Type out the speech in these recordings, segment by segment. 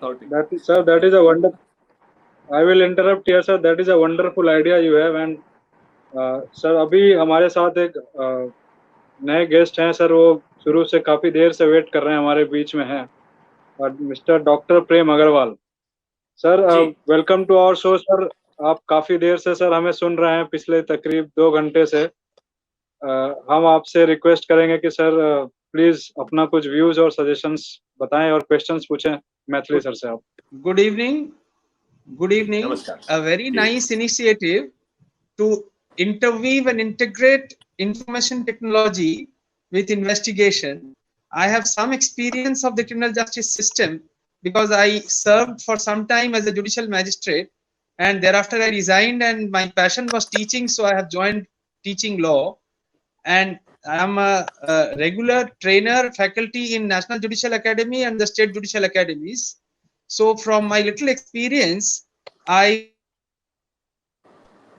authority. Sir, that is a wonder. I will interrupt here, sir. That is a wonderful idea you have. And sir अभी हमारे साथ एक नए guest हैं sir, वो शुरू से काफी देर से वेट कर रहे हैं, हमारे बीच में हैं, और mister doctor Prem Agarwal. Sir welcome to our show sir. आप काफी देर से सर हमें सुन रहे हैं, पिछले तकरीब 2 घंटे से। हम आपसे रिक्वेस्ट करेंगे कि सर प्लीज अपना कुछ व्यूज और सजेशंस बताएं और क्वेश्चंस पूछें मैथिली सर से आप। Good evening. Good evening. Namaskar. A very nice initiative to interweave and integrate information technology with investigation. I have some experience of the criminal justice system because I served for some time as a judicial magistrate, and thereafter I resigned, and my passion was teaching, so I have joined teaching law. And I am a regular trainer faculty in National Judicial Academy and the State Judicial Academies. So from my little experience,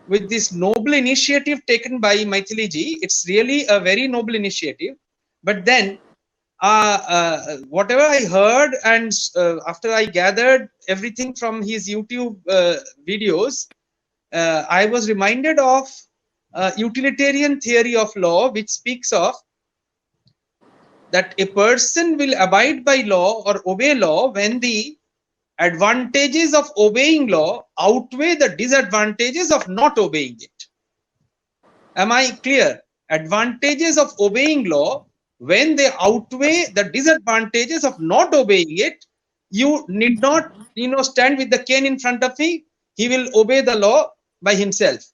with this noble initiative taken by Maithili ji, it's really a very noble initiative. But then whatever I heard, and after I gathered everything from his YouTube videos, I was reminded of utilitarian theory of law, which speaks of that a person will abide by law or obey law when the advantages of obeying law outweigh the disadvantages of not obeying it. Am I clear? Advantages of obeying law, when they outweigh the disadvantages of not obeying it, you need not, stand with the cane in front of him. He will obey the law by himself.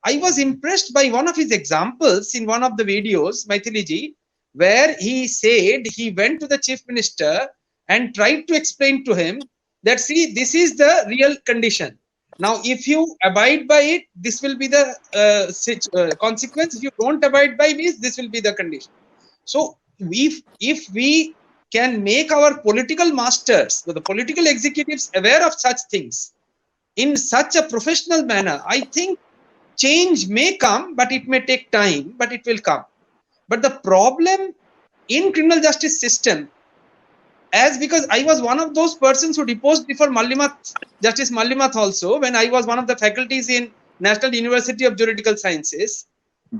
I was impressed by one of his examples in one of the videos, Maithili ji, where he said he went to the chief minister and tried to explain to him that, see, this is the real condition. Now, if you abide by it, this will be the consequence. If you don't abide by this will be the condition. So, if we can make our political masters, the political executives, aware of such things in such a professional manner, I think change may come, but it may take time, but it will come. But the problem in criminal justice system, because I was one of those persons who deposed before Mallimath, Justice Mallimath also, when I was one of the faculties in National University of Juridical Sciences.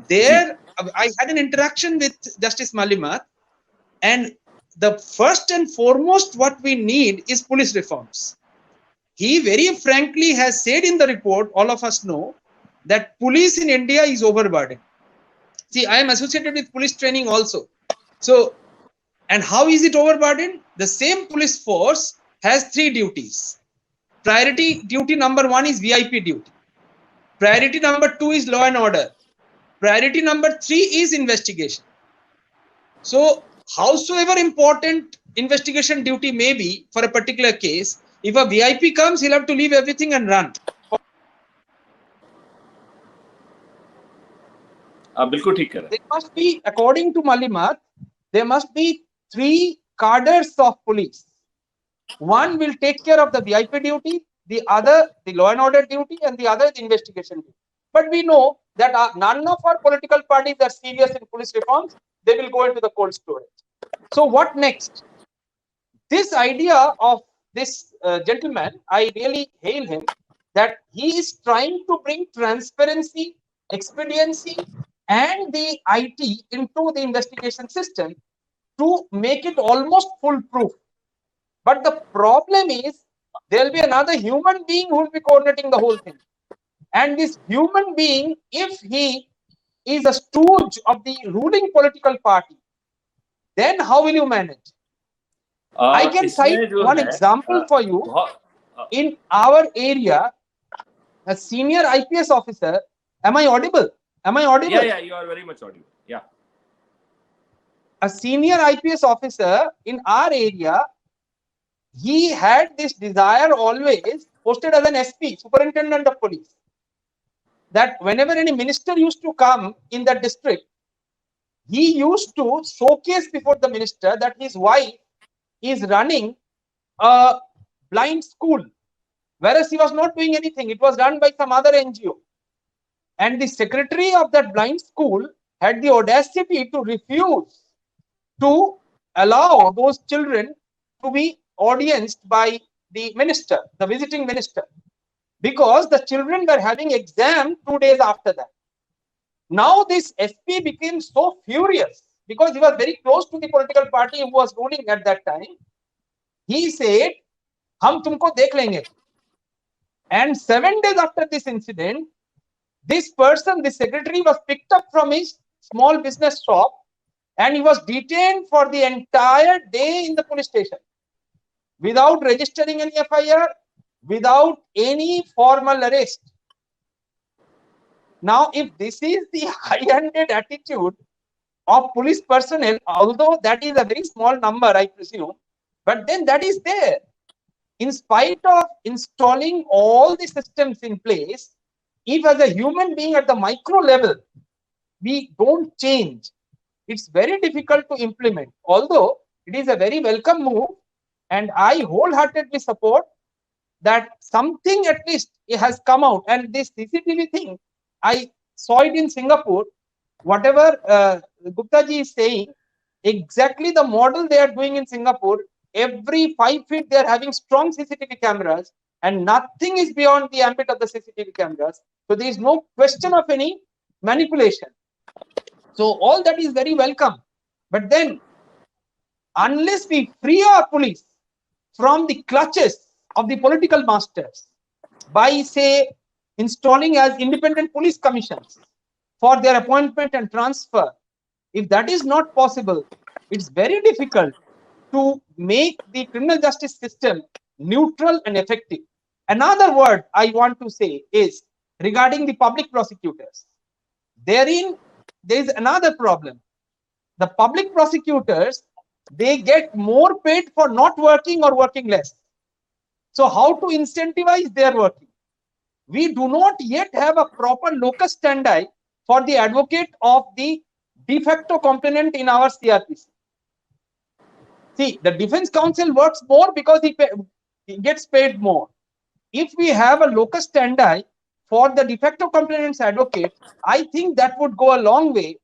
There, I had an interaction with Justice Mallimath, and the first and foremost what we need is police reforms. He very frankly has said in the report, all of us know, that police in India is overburdened. See, I am associated with police training also. So, and how is it overburdened? The same police force has 3 duties. Priority duty number 1 is VIP duty. Priority number 2 is law and order. Priority number 3 is investigation. So, howsoever important investigation duty may be for a particular case, if a VIP comes, he'll have to leave everything and run. बिल्कुल ठीक कह रहे हैं। There must be, according to Mallimath, there must be 3 cadres of police. One will take care of the VIP duty, the other the law and order duty, and the other the investigation duty. But we know that none of our political parties are serious in police reforms. They will go into the cold storage. So what next? This idea of this gentleman, I really hail him, that he is trying to bring transparency, expediency, and the IT into the investigation system to make it almost foolproof. But the problem is, there will be another human being who will be coordinating the whole thing. And this human being, if he is a stooge of the ruling political party, then how will you manage? I can cite one example for you. In our area, a senior IPS officer, am I audible? Am I audible? Yeah, you are very much audible. Yeah. A senior IPS officer in our area, he had this desire always, posted as an SP, Superintendent of Police, that whenever any minister used to come in that district, he used to showcase before the minister that his wife is running a blind school, whereas he was not doing anything. It was run by some other NGO. And the secretary of that blind school had the audacity to refuse to allow those children to be audienced by the minister, the visiting minister, because the children were having exam 2 days after that. Now this SP became so furious because he was very close to the political party who was ruling at that time. He said, "Hum tumko dekh lenge." And 7 days after this incident, this person, this secretary, was picked up from his small business shop and he was detained for the entire day in the police station without registering any FIR, without any formal arrest. Now, if this is the high-handed attitude of police personnel, although that is a very small number, I presume, but then that is there. In spite of installing all the systems in place, if as a human being at the micro level, we don't change, it's very difficult to implement. Although it is a very welcome move, and I wholeheartedly support that something at least it has come out. And this CCTV thing, I saw it in Singapore. Whatever Gupta ji is saying, exactly the model they are doing in Singapore. Every 5 feet they are having strong CCTV cameras, and nothing is beyond the ambit of the CCTV cameras. So there is no question of any manipulation. So all that is very welcome. But then, unless we free our police from the clutches of the political masters by, say, installing as independent police commissions for their appointment and transfer, if that is not possible, it's very difficult to make the criminal justice system neutral and effective. Another word I want to say is regarding the public prosecutors. Therein, there is another problem. The public prosecutors, they get more paid for not working or working less. So how to incentivize their working? We do not yet have a proper locus standi for the advocate of the de facto component in our CRPC. See, the defense counsel works more because he gets paid more. If we have a locus standi for the de facto complainants advocate, I think that would go a long way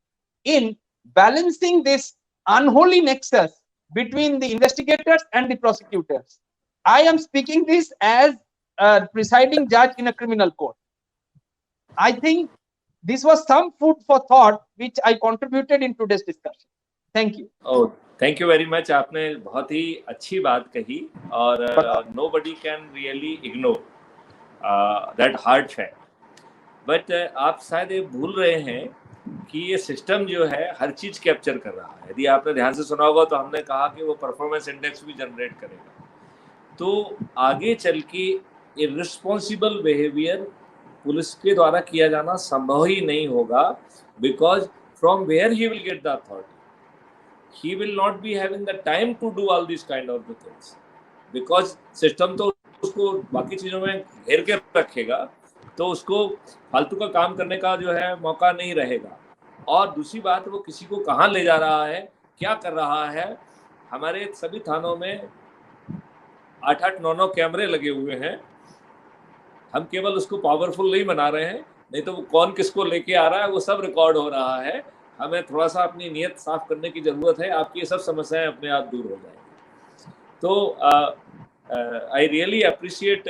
in balancing this unholy nexus between the investigators and the prosecutors. I am speaking this as a presiding judge in a criminal court. I think this was some food for thought which I contributed in today's discussion. Thank you. Oh, thank you very much. आपने बहुत ही अच्छी बात कही और nobody can really ignore that hard fact. But आप शायद ये भूल रहे हैं कि ये सिस्टम जो है हर चीज कैप्चर कर रहा है. यदि आपने ध्यान से सुना होगा तो हमने कहा कि वो परफॉर्मेंस इंडेक्स भी जनरेट करेगा. तो आगे चल के इर्रिस्पॉन्सिबल बिहेवियर पुलिस के द्वारा किया जाना संभव ही नहीं होगा, because from where he will get the authority. He will not be having the time to do all these kind of the things, because system तो उसको बाकी चीजों में घेर के रखेगा, तो उसको फालतू का काम करने का जो है मौका नहीं रहेगा. और दूसरी बात, वो किसी को कहाँ ले जा रहा है, क्या कर रहा है. हमारे सभी थानों में 8-8, 9-9 कैमरे लगे हुए हैं. हम केवल उसको पावरफुल नहीं बना रहे हैं, नहीं तो वो कौन किसको लेके आ रहा है वो सब रिकॉर्ड हो रहा है. हमें थोड़ा सा अपनी नीयत साफ करने की ज़रूरत है. आपकी ये सब समस्याएं अपने आप दूर हो जाएंगी. तो I really appreciate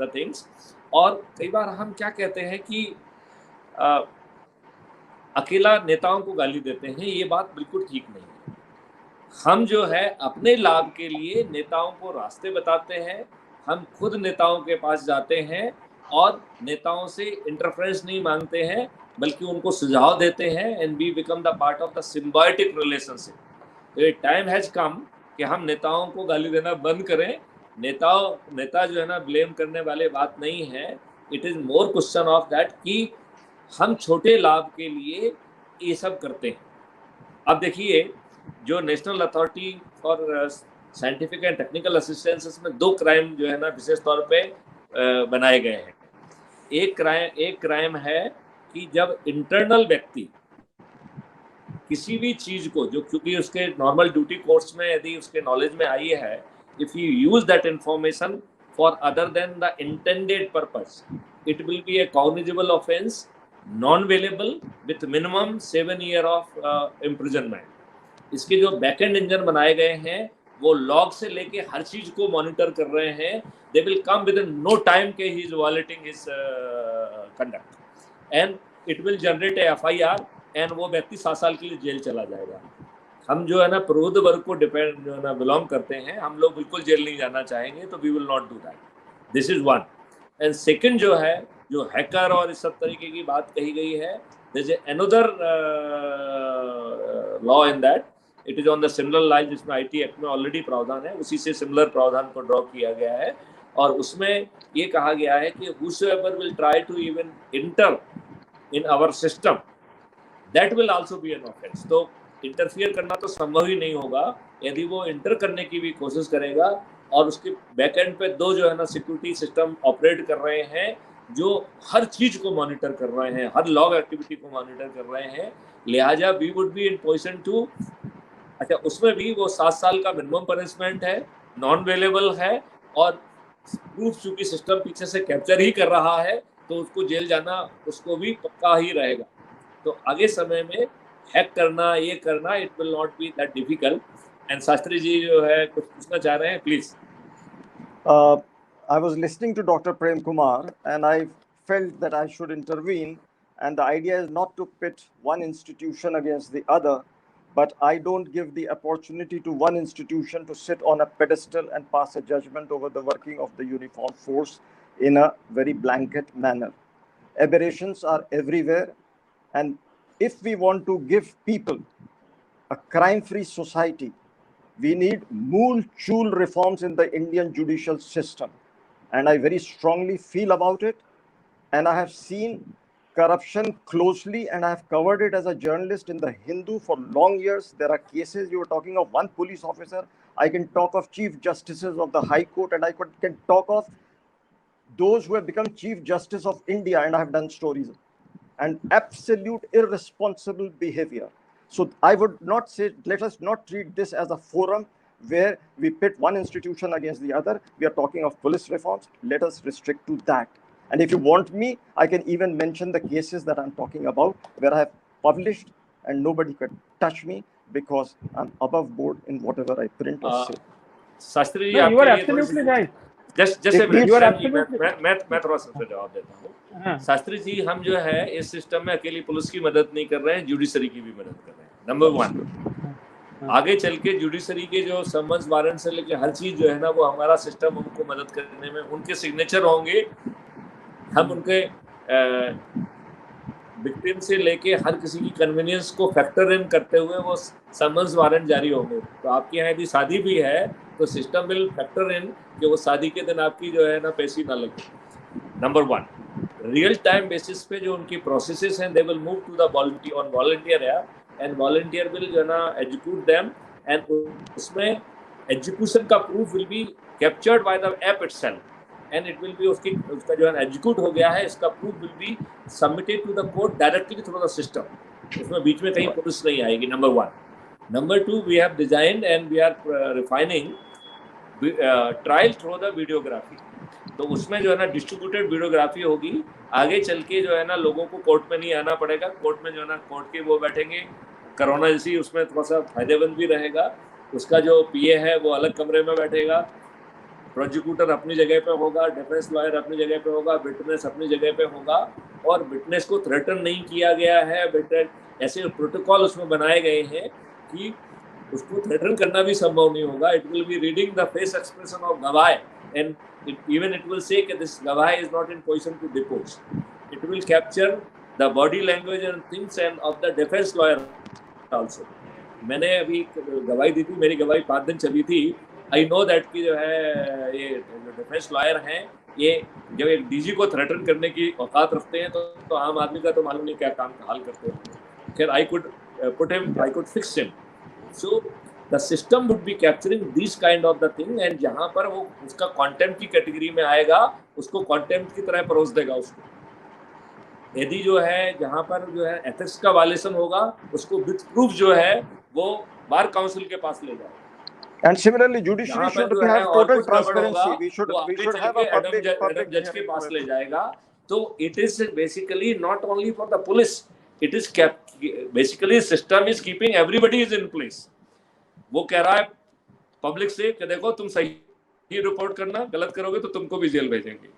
the things. और कई बार हम क्या कहते हैं कि अकेला नेताओं को गाली देते हैं. ये बात बिल्कुल ठीक नहीं है. हम जो है अपने लाभ के लिए नेताओं को रास्ते बताते हैं. हम खुद नेताओं के पास जाते हैं और नेताओं से इंटरफेरेंस नहीं मांगते हैं, बल्कि उनको सुझाव देते हैं. And we become the part of the symbiotic relationship. तो ये टाइम हैज कम कि हम नेताओं को गाली देना बंद करें. नेता जो है ना ब्लेम करने वाले बात नहीं है. It is more question of that कि हम छोटे लाभ के लिए ये सब करते हैं. अब देखिए, जो national authority for scientific and technical assistance में 2 क्राइम जो है ना विशेष तौर पे बनाए गए हैं. एक क्राइम है कि जब इंटरनल व्यक्ति किसी भी चीज को, जो क्योंकि उसके नॉर्मल ड्यूटी कोर्स में यदि उसके नॉलेज में आई है, if you use that information for other than the intended purpose, it will B A cognizable offence, non वेलेबल with minimum 7 years of imprisonment. इसके जो बैक एंड इंजन बनाए गए हैं वो लॉग से लेके हर चीज को मॉनिटर कर रहे हैं. They will come with in no time के he is violating his conduct and it will generate a FIR and वो व्यक्ति 7 साल के लिए जेल चला जाएगा. हम जो है ना प्रबुद्ध वर्ग को डिपेंड जो है ना बिलोंग करते हैं, हम लोग बिल्कुल जेल नहीं जाना चाहेंगे, तो we will not do that. This is one. And second जो है, जो हैकर और इस सब तरीके की बात कही गई है, there is another law in that. It is on the similar line जिसमें IT एक्ट में ऑलरेडी प्रावधान है, उसी से सिमिलर प्रावधान को ड्रॉ किया गया है. और उसमें ये कहा गया है कि whosoever will try to even enter in our system, that will also be an offense. तो इंटरफियर करना तो संभव ही नहीं होगा. यदि वो इंटर करने की भी कोशिश करेगा और उसके बैक एंड पे 2 जो है ना सिक्योरिटी सिस्टम ऑपरेट कर रहे हैं, जो हर चीज को मॉनिटर कर रहे हैं, हर लॉग एक्टिविटी को मॉनिटर कर रहे हैं, लिहाजा we would be in position to. अच्छा, उसमें भी वो 7 साल का मिनिमम पनिशमेंट है, नॉन अवेलेबल है, और प्रूफ चूंकि सिस्टम पीछे से कैप्चर ही कर रहा है, तो उसको जेल जाना उसको भी पक्का ही रहेगा. तो आगे समय में हैक करना, ये करना, it will not be that difficult. And Shastri ji जो है कुछ पूछना चाह रहे हैं, please. I was listening to Dr. Prem Kumar and I felt that I should intervene, and the idea is not to pit one institution against the other, but I don't give the opportunity to one institution to sit on a pedestal and pass a judgment over the working of the uniformed force in a very blanket manner. Aberrations are everywhere, and if we want to give people a crime-free society, we need mool-chool reforms in the Indian judicial system. And I very strongly feel about it. And I have seen corruption closely, and I have covered it as a journalist in the Hindu for long years. There are cases, you were talking of one police officer. I can talk of chief justices of the High Court, and I can talk of those who have become Chief Justice of India, and I have done stories. And absolute irresponsible behavior. So I would not say, let us not treat this as a forum where we pit one institution against the other. We are talking of police reforms. Let us restrict to that. And if you want me, I can even mention the cases that I'm talking about, where I have published and nobody could touch me because I'm above board in whatever I print or say. Shastri ji, No, you are absolutely right. मैं थोड़ा सा जवाब देता हूँ. शास्त्री जी, हम जो है इस सिस्टम में अकेली पुलिस की मदद नहीं कर रहे हैं, जुडिशरी की भी मदद कर रहे हैं. नंबर 1, आगे चल के जुडिशरी के जो समन्स वारंट से लेके हर चीज जो है ना, वो हमारा सिस्टम उनको मदद करने में, उनके सिग्नेचर होंगे, हम उनके विक्टिम से लेके हर किसी की कन्वीनियंस को फैक्टर इन करते हुए वो समन्स वारंट जारी होंगे. तो आपके यहाँ यदि शादी भी है तो सिस्टम विल फैक्टर इन कि वो शादी के दिन आपकी जो है ना पैसे ना लगे. नंबर 1, रियल टाइम बेसिस पे जो उनकी प्रोसेसेस हैं, they will move to the volunteer and volunteer will जो है ना एग्जीक्यूट देम, एंड उसमें एग्जीक्यूशन का proof will be captured by the app itself, and it will be उसका जो है एग्जीक्यूट हो गया है, इसका proof will be submitted to the court directly through the system. उसमें बीच में कहीं पुलिस नहीं आएगी. Number 1. Number 2, we have designed and we are refining trial through the videography. तो उसमें जो है ना डिस्ट्रीब्यूटेड वीडियोग्राफी होगी. आगे चल के जो है ना लोगों को कोर्ट में नहीं आना पड़ेगा. कोर्ट में जो है ना कोर्ट के वो बैठेंगे, कोरोना जैसी उसमें थोड़ा सा फायदेमंद भी रहेगा. उसका जो PA है वो अलग कमरे में बैठेगा, प्रोसिक्यूटर अपनी जगह पे होगा, डिफेंस लॉयर अपनी जगह पे होगा, विटनेस अपनी जगह पे होगा, और विटनेस को थ्रेटन नहीं किया गया है. ऐसे प्रोटोकॉल उसमें बनाए गए हैं कि उसको थ्रेटन करना भी संभव नहीं होगा. It will be reading the face expression of गवाह, and it will say that this gawai is not in position to depose. It will capture the body language and things and of the defense lawyer also. मैंने अभी गवाही दी थी, मेरी गवाही 5 दिन चली थी. आई नो दैट कि जो है ये जो डिफेंस लॉयर हैं, ये जब एक DG को थ्रेटन करने की औकात रखते हैं तो आम आदमी का तो मालूम नहीं क्या काम का हाल करते हैं. खैर, I could fix him. So the system would be capturing these kind of the thing, and जहाँ पर वो उसका contempt की कैटेगरी में आएगा, उसको contempt की तरह परोस देगा उसको. यदि जो है जहाँ पर जो है एथिक्स का वायलेशन होगा, उसको विथ प्रूफ जो है वो बार काउंसिल के पास ले जाएगा. And similarly, judiciary should have total transparency. We should have a public judge के पास ले जाएगा. तो it is basically not only for the police. It is basically system is keeping everybody is in place. वो कह रहा है public से कि देखो तुम सही रिपोर्ट करना, गलत करोगे तो तुमको भी जेल भेजेंगे।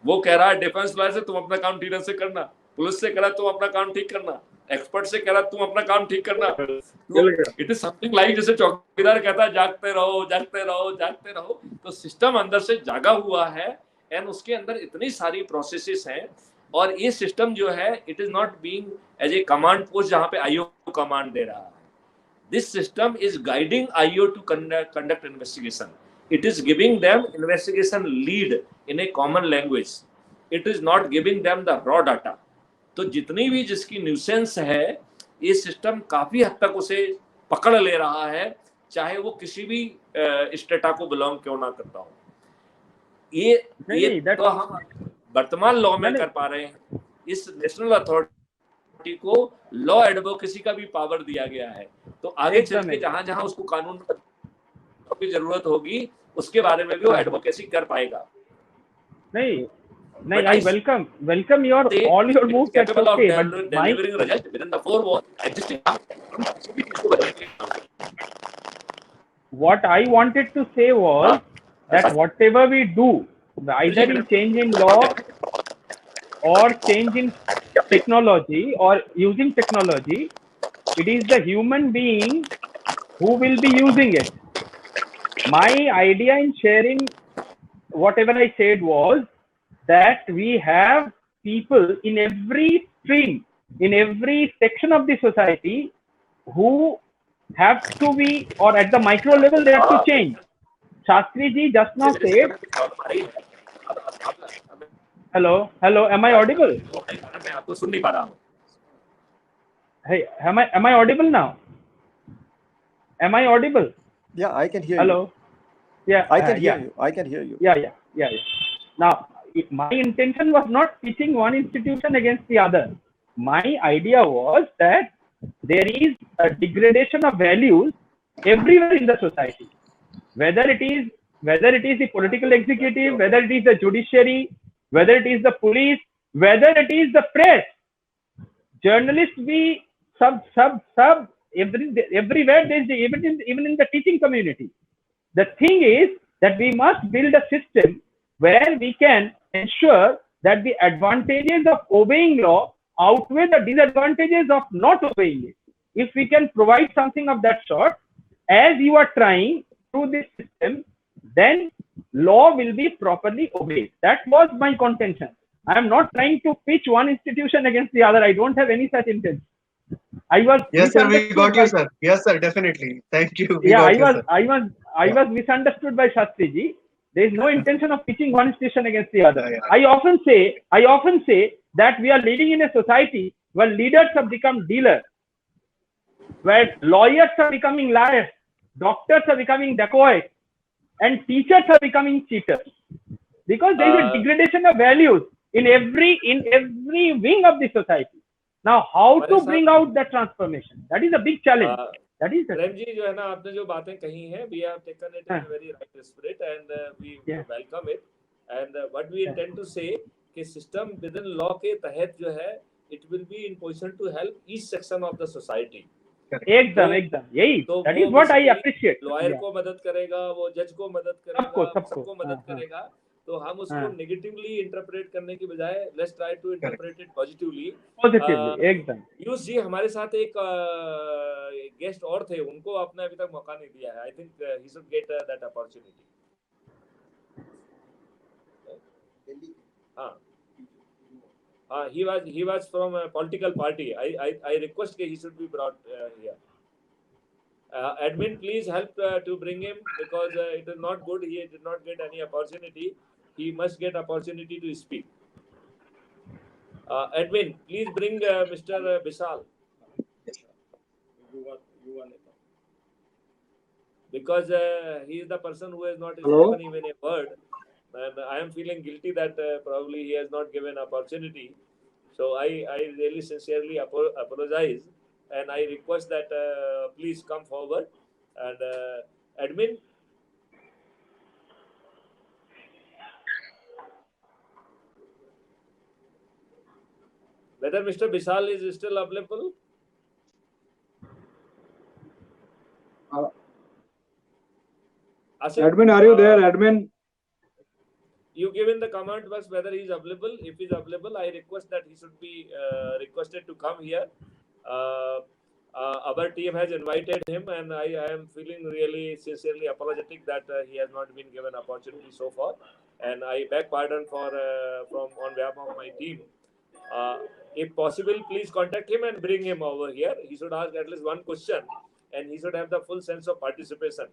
वो कह रहा है डिफेंस लॉयर से तुम अपना काम ठीक से करना, पुलिस से कह रहा तुम अपना काम ठीक करना, एक्सपर्ट से कह रहा तुम अपना काम ठीक करना। तो इट इज समथिंग लाइक जैसे चौकीदार कहता है जागते रहो जागते रहो जागते रहो। तो सिस्टम अंदर से जागा हुआ है एंड उसके अंदर इतनी सारी प्रोसेसेस हैं। और ये सिस्टम जो है it is not being as a command post जहां पे आईओ कमांड दे रहा है। This system is guiding IO to conduct investigation. It is giving them investigation lead in a common language. It is not giving them the raw data. तो जितनी भी जिसकी nuisance है ये सिस्टम काफी हद तक उसे पकड़ ले रहा है, चाहे वो किसी भी स्टेटा को बिलोंग क्यों ना करता हो। ये तो हम वर्तमान लॉ में कर पा रहे हैं। इस नेशनल अथॉरिटी को लॉ एडवोकेसी का भी पावर दिया गया है। तो आगे चल के जहां जहां उसको कानून की जरूरत होगी उसके बारे में भी वो एडवोकेसी कर पाएगा। नहीं, I welcome your all your moves. That's okay, but delivering result within the 4 walls existing. What I wanted to say was that whatever we do, either in change in law or change in technology or using technology, it is the human being who will be using it. My idea in sharing whatever I said was that we have people in every stream, in every section of the society who have to be, or at the micro level, they have to change. Shastri ji just now said, hello, am I audible? मैं आपको सुन नहीं पा रहा हूँ। Hey, am I audible now? Am I audible? Yeah, I can hear Hello? you. Yeah, I can hear yeah. you. I can hear you. Yeah. Now, my intention was not pitching one institution against the other. My idea was that there is a degradation of values everywhere in the society. Whether it is the political executive, whether it is the judiciary, whether it is the police, whether it is the press, journalists, everywhere there is even in the teaching community. The thing is that we must build a system where we can ensure that the advantages of obeying law outweigh the disadvantages of not obeying it. If we can provide something of that sort, as you are trying through this system, then law will be properly obeyed. That was my contention. I am not trying to pitch one institution against the other. I don't have any such intention. Yes, sir, we got you, sir. Yes, sir, definitely. Thank you. I was misunderstood by Shastri ji. There is no intention of pitching one institution against the other. Yeah. I often say that we are living in a society where leaders have become dealers, where lawyers are becoming liars, doctors are becoming dacoits, and teachers are becoming cheaters. Because there is a degradation of values in every wing of the society. Now, how to bring out that transformation? That is a big challenge. That is Prem ji जो है ना, आपने जो बातें कही हैं, we have taken it in a very right spirit and we welcome it. And what we intend to say कि system within law के तहत जो है, it will be in position to help each section of the society. एकदम यही, that is what I appreciate. Lawyer को मदद करेगा, वो जज को मदद करेगा, सबको मदद करेगा. तो हम उसको नेगेटिवली इंटरप्रेट करने की बजाय let's try to interpret it positively. एकदम. पीयूष जी हमारे साथ एक गेस्ट और थे, उनको आपने अभी तक मौका नहीं दिया है. I think he should get that opportunity. हाँ, he was from a political party. I request that he should be brought here. Admin, please help to bring him because it is not good. He did not get any opportunity. He must get opportunity to speak. Admin, please bring Mr. Bisal. Because he is the person who has not spoken even a word. I am feeling guilty that probably he has not given opportunity. So I really sincerely apologize. And I request that please come forward. And admin, whether Mr. Bisal is still available? Asif, Admin, are you there? Admin. You give in the comment box whether he is available. If he is available, I request that he should be requested to come here. Our team has invited him, and I am feeling really sincerely apologetic that he has not been given opportunity so far, and I beg pardon for from on behalf of my team. If possible, please contact him and bring him over here. He should ask at least one question, and he should have the full sense of participation.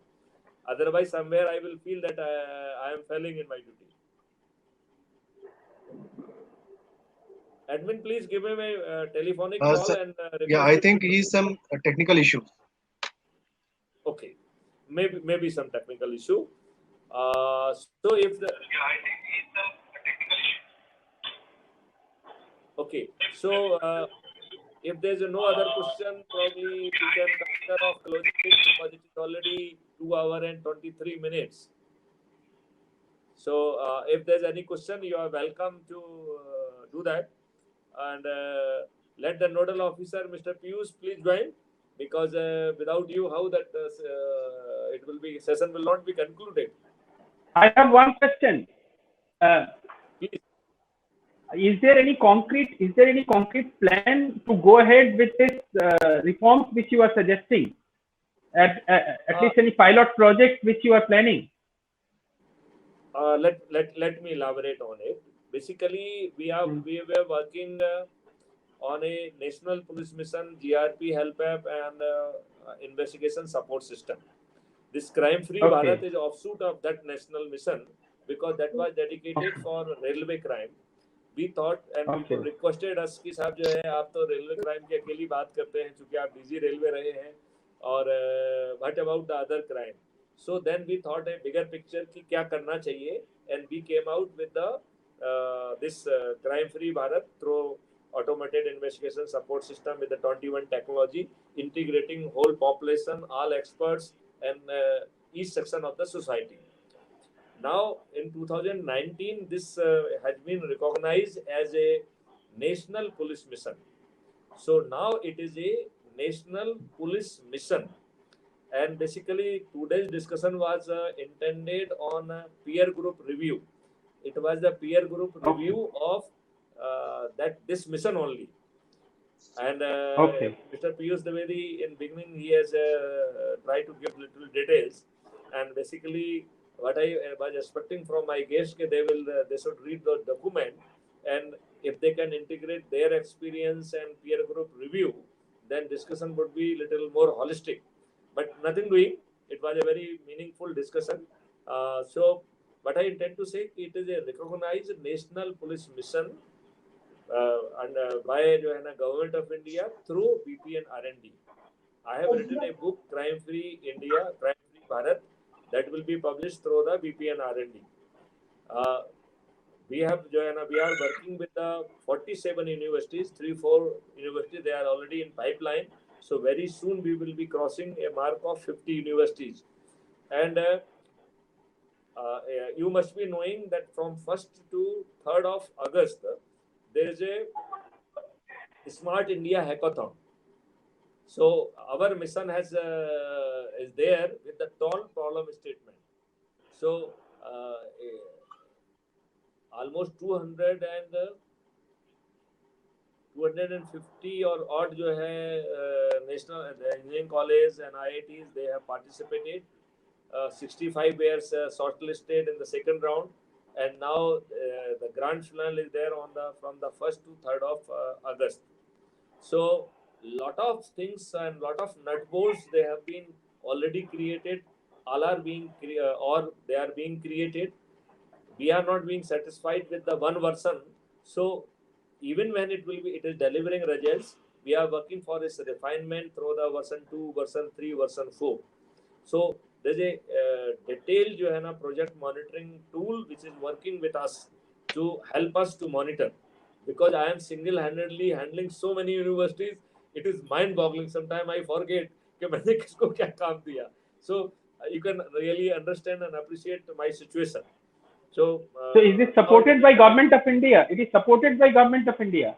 Otherwise, somewhere I will feel that I am failing in my duty. Admin, please give him a telephonic call Sir, and yeah, I think he's some technical issue. Okay, maybe some technical issue. So if the okay, so if there's no other question, probably we can consider of closing it because it is already 2 hours and 23 minutes. So if there's any question, you are welcome to do that, and let the nodal officer, Mr. Piyush, please join, because without you, how that it will be session will not be concluded. I have one question. Please. Is there any concrete plan to go ahead with this reforms which you are suggesting? At least any pilot project which you are planning? Let me elaborate on it. Basically, we were working on a national police mission, GRP help app, and investigation support system. This crime-free Bharat is offshoot of that national mission, because that was dedicated for railway crime. We thought and people requested us कि साहब जो है आप तो railway crime की अकेली बात करते हैं क्योंकि आप बिजी रेलवे रहे हैं, और what about the other crime? So then we thought a bigger picture कि क्या करना चाहिए, and we came out with the this crime-free Bharat through automated investigation support system with the 21 technology, integrating whole population, all experts, and each section of the society. Now, in 2019, this has been recognized as a national police mission. So now it is a national police mission. And basically, today's discussion was intended on a peer group review. It was the peer group review of this mission only. And Mr. Piyush Dwivedi, in beginning, he has tried to give little details. And basically, what I was expecting from my guests, they should read the document, and if they can integrate their experience and peer group review, then discussion would be little more holistic. But nothing doing. It was a very meaningful discussion. So what I intend to say, it is a recognized national police mission by the Government of India through BPN R&D. I have written a book, Crime Free India, Crime Free Bharat, that will be published through the BPN R&D. We are working with the 47 universities, 3-4 universities, they are already in pipeline. So very soon we will be crossing a mark of 50 universities. And you must be knowing that from 1st to 3rd of August, there is a Smart India Hackathon. So our mission has is there with the tall problem statement. So almost 250 or odd जो है national engineering college and IITs, they have participated. 65 were shortlisted in the second round, and now the grand finale is there on from the 1st to 3rd of August. So lot of things and lot of nut bolts they have been already created. All are being or they are being created. We are not being satisfied with the one version. So even when it is delivering results, we are working for its refinement through the version 2, version 3, version 4. So there's a detailed project monitoring tool which is working with us to help us to monitor, because I am single-handedly handling so many universities. It is mind-boggling. Sometimes I forget कि मैंने किसको क्या काम दिया. So you can really understand and appreciate my situation. So is this supported by Government of India? It is supported by Government of India.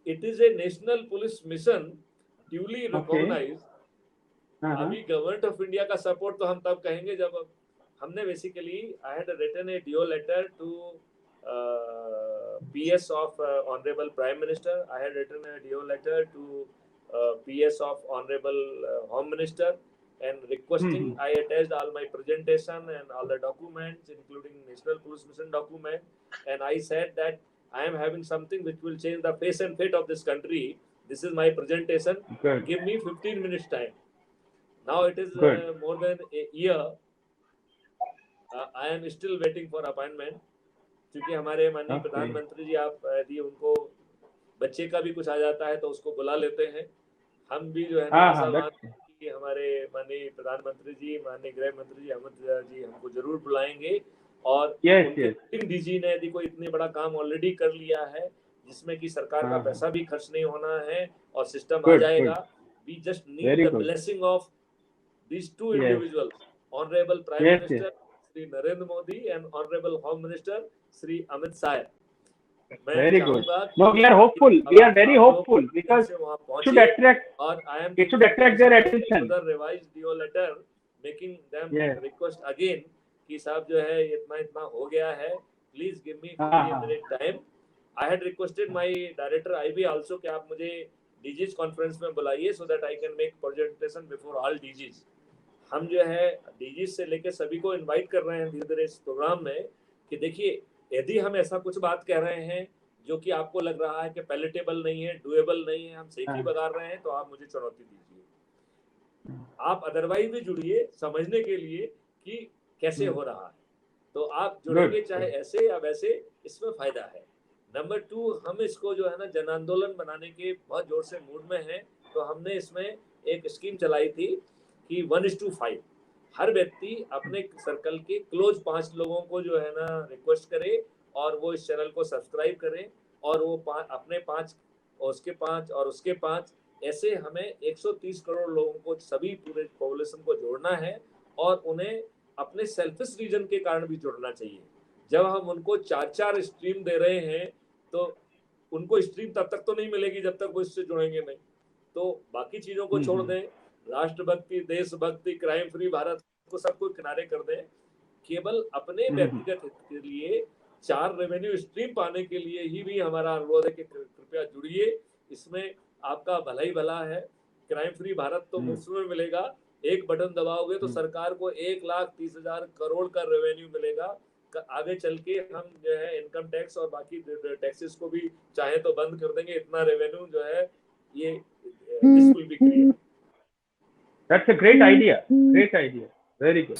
It is a national police mission, duly recognized. अभी government of India का support तो हम तब कहेंगे जब हमने basically I had written a DO letter to PS of Honorable Prime Minister. I had written a DO letter to PS of Honorable Home Minister, and requesting I attached all my presentation and all the documents, including National Police Mission document, and I said that I am having something which will change the face and fate of this country. This is my presentation. Good. Give me 15 minutes time. Now it is Good. more than a year. I am still waiting for appointment. क्योंकि हमारे माननीय प्रधानमंत्री जी, आप यदि उनको बच्चे का भी कुछ आ जाता है तो उसको बुला लेते हैं। हम भी जो है ना कि हमारे माननीय प्रधानमंत्री जी, माननीय गृह मंत्री जी अमित जी हमको जरूर बुलाएंगे, और डीजी ने यदि कोई इतनी बड़ा काम ऑलरेडी कर लिया है जिसमें कि सरकार का पैसा भी खर्च नहीं होना है और सिस्टम आ जाएगा। We just need the blessing of these two individuals, Honorable Prime Minister Shri Narendra Modi and Honorable Home Minister Shri Amit Shah. Very good. No, we are hopeful. We are very hopeful because it should attract their attention. The revised DO letter making them request again कि साहब जो है इतना हो गया है, please give me 15 minute time. I had requested my director IB also कि आप मुझे DG's conference में बुलाइए so that I can make presentation before all DG's. हम जो है DG's से लेके सभी को इनवाइट कर रहे हैं धीरे धीरे इस प्रोग्राम में कि देखिए, यदि हम ऐसा कुछ बात कह रहे हैं जो कि आपको लग रहा है कि पैलेटेबल नहीं है, डुएबल नहीं है, हम सही बता रहे हैं, तो आप मुझे चुनौती दीजिए। आप अदरवाइज भी जुड़िए समझने के लिए कि कैसे हो रहा है, तो आप जुड़ेंगे चाहे ऐसे या वैसे, इसमें फायदा है। नंबर 2, हम इसको जो है ना जन आंदोलन बनाने के बहुत जोर से मूड में हैं, तो हमने इसमें एक स्कीम चलाई थी कि 1:5 हर व्यक्ति अपने सर्कल के क्लोज 5 लोगों को जो है ना रिक्वेस्ट करे और वो इस चैनल को सब्सक्राइब करें, और वो अपने 5 और उसके 5 और उसके 5, ऐसे हमें 130 करोड़ लोगों को, सभी पूरे पॉपुलेशन को जोड़ना है, और उन्हें अपने सेल्फिश रीजन के कारण भी जोड़ना चाहिए। जब हम उनको 4-4 स्ट्रीम दे रहे हैं तो उनको स्ट्रीम तब तक तो नहीं मिलेगी जब तक वो इससे जुड़ेंगे नहीं। तो बाकी चीजों को छोड़ दें, राष्ट्रभक्ति, देशभक्ति, क्राइम फ्री भारत को सबको किनारे कर दें, केवल अपने व्यक्तिगत हित के लिए 4 रेवेन्यू स्ट्रीम पाने के लिए ही भी हमारा अनुरोध है कि कृपया जुड़िए। इसमें आपका भला ही भला है। क्राइम फ्री भारत तो मुफ्त में मिलेगा, एक बटन दबाओगे तो सरकार को 1,30,000 करोड़ का रेवेन्यू मिलेगा। आगे चल के हम जो है इनकम टैक्स और बाकी टैक्सेस को भी चाहे तो बंद कर देंगे, इतना रेवेन्यू जो है ये this will be created. That's a great idea. Great idea. Very good.